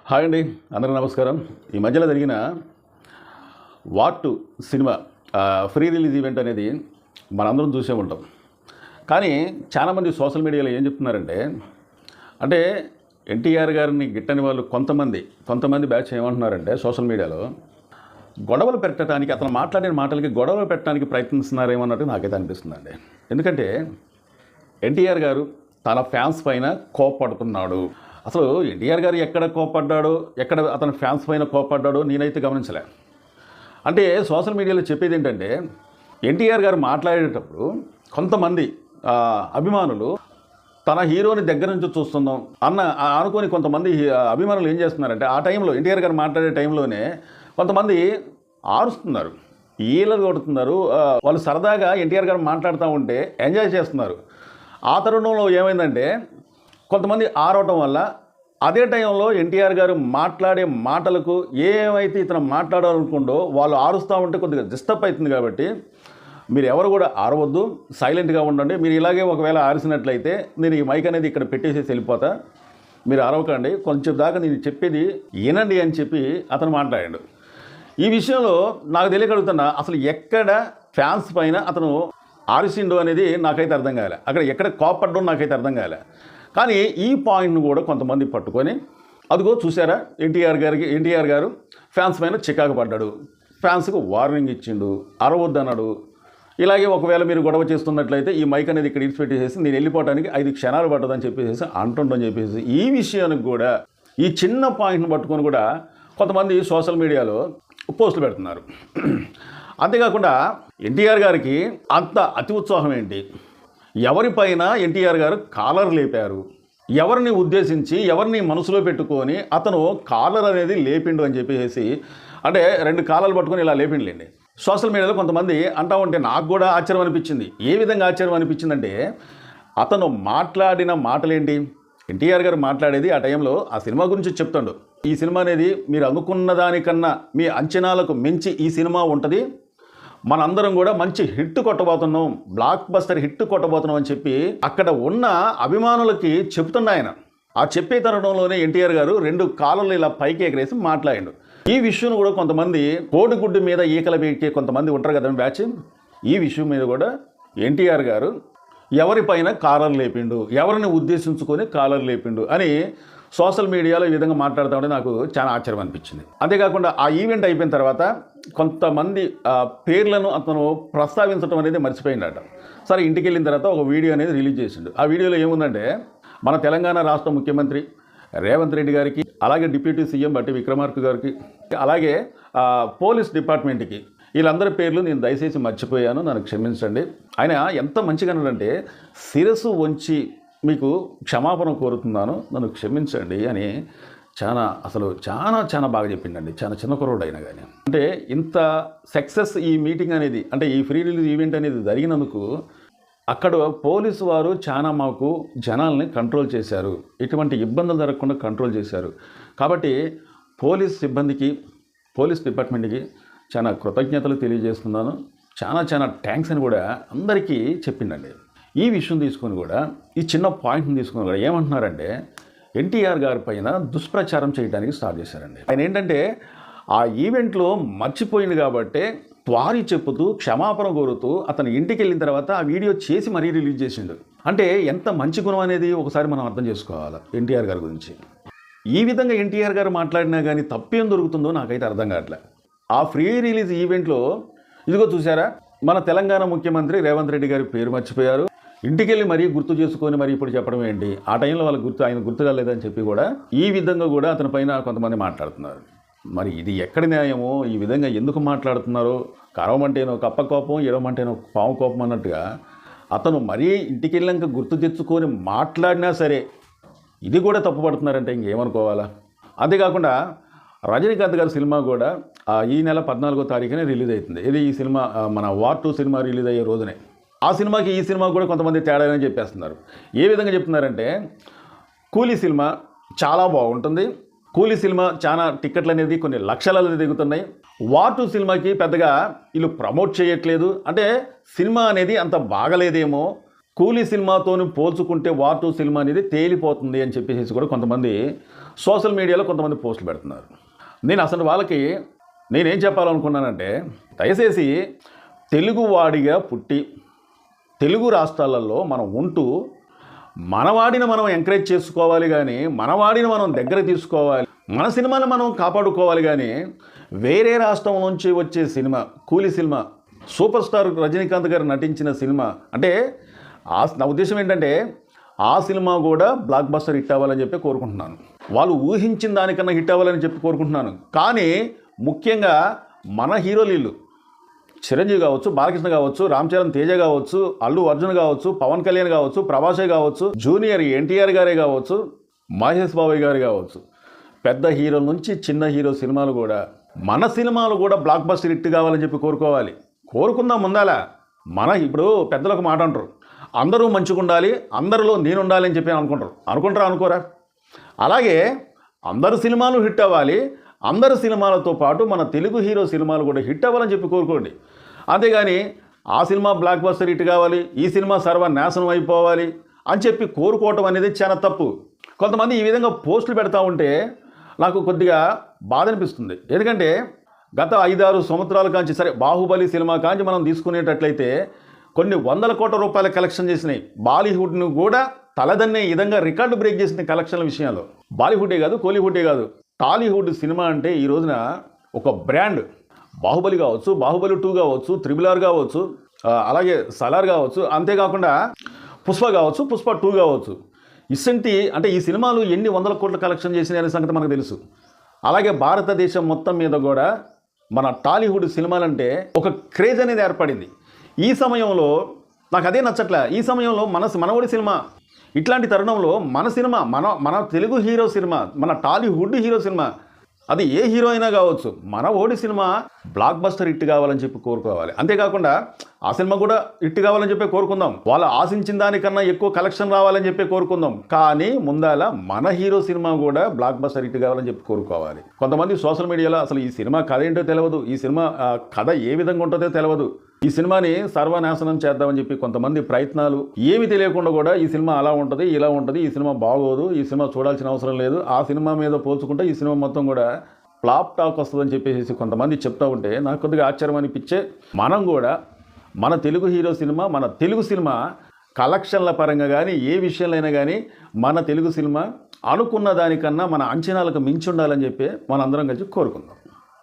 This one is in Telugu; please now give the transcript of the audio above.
హాయ్ అండి, అందరికీ నమస్కారం. ఈ మధ్యలో జరిగిన war 2 cinema free release event అనేది మనందరం చూసే ఉంటాం. కానీ చాలామంది సోషల్ మీడియాలో ఏం చెప్తున్నారంటే, అంటే ఎన్టీఆర్ గారిని గిట్టని వాళ్ళు కొంతమంది బ్యాచ్ ఏమంటున్నారంటే సోషల్ మీడియాలో గొడవలు పెట్టడానికి, అతను మాట్లాడిన మాటలకి గొడవలు పెట్టడానికి ప్రయత్నిస్తున్నారేమన్నట్టు నాకైతే అనిపిస్తుందండి. ఎందుకంటే ఎన్టీఆర్ గారు తన ఫ్యాన్స్ పైన కోప్పడుతున్నాడు. అసలు ఎన్టీఆర్ గారు ఎక్కడ కోప్పడ్డాడో, ఎక్కడ అతని ఫ్యాన్స్ పైన కోప్పడ్డాడో నేనైతే గమనించలే. అంటే సోషల్ మీడియాలో చెప్పేది ఏంటంటే, ఎన్టీఆర్ గారు మాట్లాడేటప్పుడు కొంతమంది అభిమానులు తన హీరోని దగ్గర నుంచి చూస్తున్నాం అనుకొని కొంతమంది అభిమానులు ఏం చేస్తున్నారంటే, ఆ టైంలో ఎన్టీఆర్ గారు మాట్లాడే టైంలోనే కొంతమంది ఆరుస్తున్నారు, ఈలలు కొడుతున్నారు. వాళ్ళు సరదాగా ఎన్టీఆర్ గారు మాట్లాడుతూ ఉంటే ఎంజాయ్ చేస్తున్నారు. ఆ తరుణంలో ఏమైందంటే, కొంతమంది ఆరవటం వల్ల అదే టైంలో ఎన్టీఆర్ గారు మాట్లాడే మాటలకు ఏమైతే ఇతను మాట్లాడాలనుకుంటో వాళ్ళు ఆరుస్తూ ఉంటే కొద్దిగా డిస్టర్బ్ అవుతుంది. కాబట్టి మీరు ఎవరు కూడా ఆరవద్దు, సైలెంట్గా ఉండండి. మీరు ఇలాగే ఒకవేళ ఆరిసినట్లయితే నేను ఈ మైక్ అనేది ఇక్కడ పెట్టేసి వెళ్ళిపోతా, మీరు అరవకండి, కొంచెం దాకా నేను చెప్పేది వినండి అని చెప్పి అతను మాట్లాడాడు. ఈ విషయంలో నాకు తెలియగలుగుతున్నా, అసలు ఎక్కడ ఫ్యాన్స్ పైన అతను ఆరిసిండు అనేది నాకైతే అర్థం కాలే, అక్కడ ఎక్కడ కోపడ్డం నాకైతే అర్థం కాలే. కానీ ఈ పాయింట్ను కూడా కొంతమంది పట్టుకొని, అదిగో చూసారా ఎన్టీఆర్ గారు ఫ్యాన్స్ పైన చికాకు పడ్డాడు, ఫ్యాన్స్కు వార్నింగ్ ఇచ్చిండు, అరవద్దు అన్నాడు. ఇలాగే ఒకవేళ మీరు గొడవ చేస్తున్నట్లయితే ఈ మైక్ అనేది ఇక్కడ ఇడిచిపెట్టేసి నేను వెళ్ళిపోవడానికి 5 క్షణాలు పట్టదని చెప్పేసి అంటుండని చెప్పేసి ఈ విషయానికి కూడా, ఈ చిన్న పాయింట్ను పట్టుకొని కూడా కొంతమంది సోషల్ మీడియాలో పోస్టులు పెడుతున్నారు. అంతేకాకుండా ఎన్టీఆర్ గారికి అంత అతి ఉత్సాహం ఏంటి, ఎవరిపైన ఎన్టీఆర్ గారు కాలర్ లేపారు, ఎవరిని ఉద్దేశించి ఎవరిని మనసులో పెట్టుకొని అతను కాలర్ అనేది లేపిండు అని చెప్పేసి, అంటే 2 కాలాలు పట్టుకొని ఇలా లేపిండులేండి. సోషల్ మీడియాలో కొంతమంది అంటా ఉంటే నాకు కూడా ఆశ్చర్యం అనిపించింది. ఏ విధంగా ఆశ్చర్యం అనిపించిందంటే, అతను మాట్లాడిన మాటలేంటి, ఎన్టీఆర్ గారు మాట్లాడేది ఆ టైంలో ఆ సినిమా గురించి చెప్తాడు. ఈ సినిమా అనేది మీరు అనుకున్న దానికన్నా మీ అంచనాలకు మించి ఈ సినిమా ఉంటుంది, మనందరం కూడా మంచి హిట్ కొట్టబోతున్నాం, బ్లాక్ బస్టర్ హిట్ కొట్టబోతున్నాం అని చెప్పి అక్కడ ఉన్న అభిమానులకి చెప్తున్న ఆయన. ఆ చెప్పే తరుణంలోనే ఎన్టీఆర్ గారు 2 కాళ్ళలు ఇలా పైకి ఎగరేసి మాట్లాడాడు. ఈ విషయం కూడా కొంతమంది కోడిగుడ్డు మీద ఈకల పీకే కొంతమంది ఉంటారు కదా బ్యాచ్, ఈ విషయం మీద కూడా ఎన్టీఆర్ గారు ఎవరిపైన కాలర్ లేపిండు, ఎవరిని ఉద్దేశించుకొని కాలర్ లేపిండు అని సోషల్ మీడియాలో ఈ విధంగా మాట్లాడుతూ ఉంటే నాకు చాలా ఆశ్చర్యం అనిపించింది. అంతేకాకుండా ఆ ఈవెంట్ అయిపోయిన తర్వాత కొంతమంది పేర్లను అతను ప్రస్తావించడం అనేది మర్చిపోయిందట. సరే, ఇంటికి వెళ్ళిన తర్వాత ఒక వీడియో అనేది రిలీజ్ చేసిండు. ఆ వీడియోలో ఏముందంటే, మన తెలంగాణ రాష్ట్ర ముఖ్యమంత్రి రేవంత్ రెడ్డి గారికి, అలాగే డిప్యూటీ సీఎం బట్టి విక్రమార్క గారికి, అలాగే పోలీస్ డిపార్ట్మెంట్కి, వీళ్ళందరి పేర్లు నేను దయచేసి మర్చిపోయాను, నన్ను క్షమించండి. ఆయన ఎంత మంచిగా అన్నాడంటే, శిరస్సు వంచి మీకు క్షమాపణ కోరుతున్నాను, నన్ను క్షమించండి అని చాలా బాగా చెప్పిండండి. చాలా చిన్న కుర్రోడు అయినా కానీ. అంటే ఇంత సక్సెస్ ఈ మీటింగ్ అనేది, అంటే ఈ ఫ్రీ రిలీజ్ ఈవెంట్ అనేది జరిగినందుకు అక్కడ పోలీసు వారు చాలా మాకు జనాల్ని కంట్రోల్ చేశారు, ఎటువంటి ఇబ్బందులు జరగకుండా కంట్రోల్ చేశారు. కాబట్టి పోలీస్ సిబ్బందికి, పోలీస్ డిపార్ట్మెంట్కి చాలా కృతజ్ఞతలు తెలియజేస్తున్నాను, చాలా థ్యాంక్స్ అని కూడా అందరికీ చెప్పిండండి. ఈ విషయం తీసుకొని కూడా, ఈ చిన్న పాయింట్ని తీసుకొని కూడా ఏమంటున్నారంటే, ఎన్టీఆర్ గారి పైన దుష్ప్రచారం చేయడానికి స్టార్ట్ చేశారండి. ఆయన ఏంటంటే ఆ ఈవెంట్లో మర్చిపోయింది కాబట్టి త్వారి చెప్పుతూ క్షమాపణ కోరుతూ అతను ఇంటికి వెళ్ళిన తర్వాత ఆ వీడియో చేసి మరీ రిలీజ్ చేసిండు. అంటే ఎంత మంచి గుణం అనేది ఒకసారి మనం అర్థం చేసుకోవాలి ఎన్టీఆర్ గారి గురించి. ఈ విధంగా ఎన్టీఆర్ గారు మాట్లాడినా కానీ తప్పేం దొరుకుతుందో నాకైతే అర్థం కావట్లే. ఆ ఫ్రీ రిలీజ్ ఈవెంట్లో ఇదిగో చూసారా, మన తెలంగాణ ముఖ్యమంత్రి రేవంత్ రెడ్డి గారి పేరు మర్చిపోయారు, ఇంటికి వెళ్ళి మరీ గుర్తు చేసుకొని మరి ఇప్పుడు చెప్పడం ఏంటి, ఆ టైంలో ఆయన గుర్తుగా లేదని చెప్పి కూడా ఈ విధంగా కూడా అతని పైన కొంతమంది మాట్లాడుతున్నారు. మరి ఇది ఎక్కడి న్యాయమో, ఈ విధంగా ఎందుకు మాట్లాడుతున్నారో, కరవమంటేనో కప్ప కోపం, ఎడవమంటేనో పాము కోపం అన్నట్టుగా అతను మరీ ఇంటికి వెళ్ళాక గుర్తు తెచ్చుకొని మాట్లాడినా సరే ఇది కూడా తప్పుపడుతున్నారంటే ఇంకేమనుకోవాలా. అంతేకాకుండా రజనీకాంత్ గారి సినిమా కూడా ఈ నెల 14వ తారీఖునే రిలీజ్ అవుతుంది. ఇది ఈ సినిమా మన వార్ 2 సినిమా రిలీజ్ అయ్యే రోజునే. ఆ సినిమాకి ఈ సినిమా కూడా కొంతమంది తేడా అని చెప్పేస్తున్నారు. ఏ విధంగా చెప్తున్నారంటే, కూలీ సినిమా చాలా బాగుంటుంది, కూలీ సినిమా చాలా టికెట్లు అనేది కొన్ని లక్షలలో దిగుతున్నాయి, వార్ 2 సినిమాకి పెద్దగా వీళ్ళు ప్రమోట్ చేయట్లేదు, అంటే సినిమా అనేది అంత బాగలేదేమో, కూలీ సినిమాతోని పోల్చుకుంటే వార్ 2 సినిమా అనేది తేలిపోతుంది అని చెప్పేసి కూడా కొంతమంది సోషల్ మీడియాలో కొంతమంది పోస్టులు పెడుతున్నారు. నేను అసలు వాళ్ళకి నేనేం చెప్పాలనుకున్నానంటే, దయచేసి తెలుగువాడిగా పుట్టి తెలుగు రాష్ట్రాలలో మనం ఉంటూ మనవాడిని మనం ఎంకరేజ్ చేసుకోవాలి, కానీ మనవాడిని మనం దగ్గర తీసుకోవాలి, మన సినిమాని మనం కాపాడుకోవాలి. కానీ వేరే రాష్ట్రం నుంచి వచ్చే సినిమా కూలీ సినిమా, సూపర్ స్టార్ రజనీకాంత్ గారు నటించిన సినిమా అంటే నా ఉద్దేశం ఏంటంటే ఆ సినిమా కూడా బ్లాక్ బస్టర్ హిట్ అవ్వాలని చెప్పి కోరుకుంటున్నాను. వాళ్ళు ఊహించిన దానికన్నా హిట్ అవ్వాలని చెప్పి కోరుకుంటున్నాను. కానీ ముఖ్యంగా మన హీరోలు చిరంజీవి కావచ్చు, బాలకృష్ణ కావచ్చు, రామ్ చరణ్ తేజ కావచ్చు, అల్లు అర్జున్ కావచ్చు, పవన్ కళ్యాణ్ కావచ్చు, ప్రభాసే కావచ్చు, జూనియర్ ఎన్టీఆర్ గారే కావచ్చు, మహేష్ బాబు గారు కావచ్చు, పెద్ద హీరోల నుంచి చిన్న హీరో సినిమాలు కూడా మన సినిమాలు కూడా బ్లాక్ బస్టర్ హిట్ కావాలని చెప్పి కోరుకుందాం ముందాలా. ఇప్పుడు పెద్దలు ఒక మాట అంటారు, అందరూ మంచిగా ఉండాలి, అందరిలో నేను ఉండాలి అని చెప్పి అనుకోరా? అలాగే అందరు సినిమాలు హిట్ అవ్వాలి, అందరు సినిమాలతో పాటు మన తెలుగు హీరో సినిమాలు కూడా హిట్ అవ్వాలని చెప్పి కోరుకోండి. అంతేగాని ఆ సినిమా బ్లాక్ బస్టర్ హిట్ కావాలి, ఈ సినిమా సర్వనాశనం అయిపోవాలి అని చెప్పి కోరుకోవటం అనేది చాలా తప్పు. కొంతమంది ఈ విధంగా పోస్టులు పెడతా ఉంటే నాకు కొద్దిగా బాధ అనిపిస్తుంది. ఎందుకంటే గత 5-6 సంవత్సరాల కాంచి, సరే బాహుబలి సినిమా కాంచి మనం తీసుకునేటట్లయితే కొన్ని వందల కోట్ల రూపాయల కలెక్షన్ చేసినాయి. బాలీవుడ్ను కూడా తలదన్నే విధంగా రికార్డు బ్రేక్ చేసిన కలెక్షన్ల విషయంలో. బాలీవుడే కాదు, కోలీవుడే కాదు, టాలీవుడ్ సినిమా అంటే ఈ రోజున ఒక బ్రాండ్. బాహుబలి కావచ్చు, బాహుబలి 2 కావచ్చు, RRR కావచ్చు, అలాగే సలార్ కావచ్చు, అంతేకాకుండా పుష్ప కావచ్చు, పుష్ప 2 కావచ్చు. అంటే ఈ సినిమాలు ఎన్ని వందల కోట్ల కలెక్షన్ చేసినాయనే సంగతి మనకు తెలుసు. అలాగే భారతదేశం మొత్తం మీద కూడా మన టాలీవుడ్ సినిమాలంటే ఒక క్రేజ్ అనేది ఏర్పడింది. ఈ సమయంలో నాకు అదే నచ్చట్లే. ఈ సమయంలో మనవడి సినిమా, ఇట్లాంటి తరుణంలో మన సినిమా, మన తెలుగు హీరో సినిమా, మన టాలీవుడ్ హీరో సినిమా, అది ఏ హీరో అయినా కావచ్చు, మన ఓడి సినిమా బ్లాక్ బస్టర్ హిట్ కావాలని చెప్పి కోరుకోవాలి. అంతేకాకుండా ఆ సినిమా కూడా హిట్ కావాలని చెప్పి కోరుకుందాం, వాళ్ళు ఆశించిన దానికన్నా ఎక్కువ కలెక్షన్ రావాలని చెప్పి కోరుకుందాం. కానీ ముందాల మన హీరో సినిమా కూడా బ్లాక్ బస్టర్ హిట్ కావాలని చెప్పి కోరుకోవాలి. కొంతమంది సోషల్ మీడియాలో అసలు ఈ సినిమా కథ ఏంటో తెలియదు, ఈ సినిమా కథ ఏ విధంగా ఉంటుందో తెలియదు, ఈ సినిమాని సర్వనాశనం చేద్దామని చెప్పి కొంతమంది ప్రయత్నాలు, ఏమి తెలియకుండా కూడా ఈ సినిమా అలా ఉంటుంది, ఇలా ఉంటుంది, ఈ సినిమా బాగోదు, ఈ సినిమా చూడాల్సిన అవసరం లేదు, ఆ సినిమా మీద పోల్చుకుంటే ఈ సినిమా మొత్తం కూడా ఫ్లాప్ టాక్ వస్తుందని చెప్పేసి కొంతమంది చెప్తూ ఉంటే నాకు కొద్దిగా ఆశ్చర్యం అనిపించే. మనం కూడా మన తెలుగు హీరో సినిమా, మన తెలుగు సినిమా కలెక్షన్ల పరంగా కానీ ఏ విషయంలో అయినా కానీ మన తెలుగు సినిమా అనుకున్న దానికన్నా మన అంచనాలకు మించి ఉండాలని చెప్పి మనందరం కలిసి కోరుకుందాం.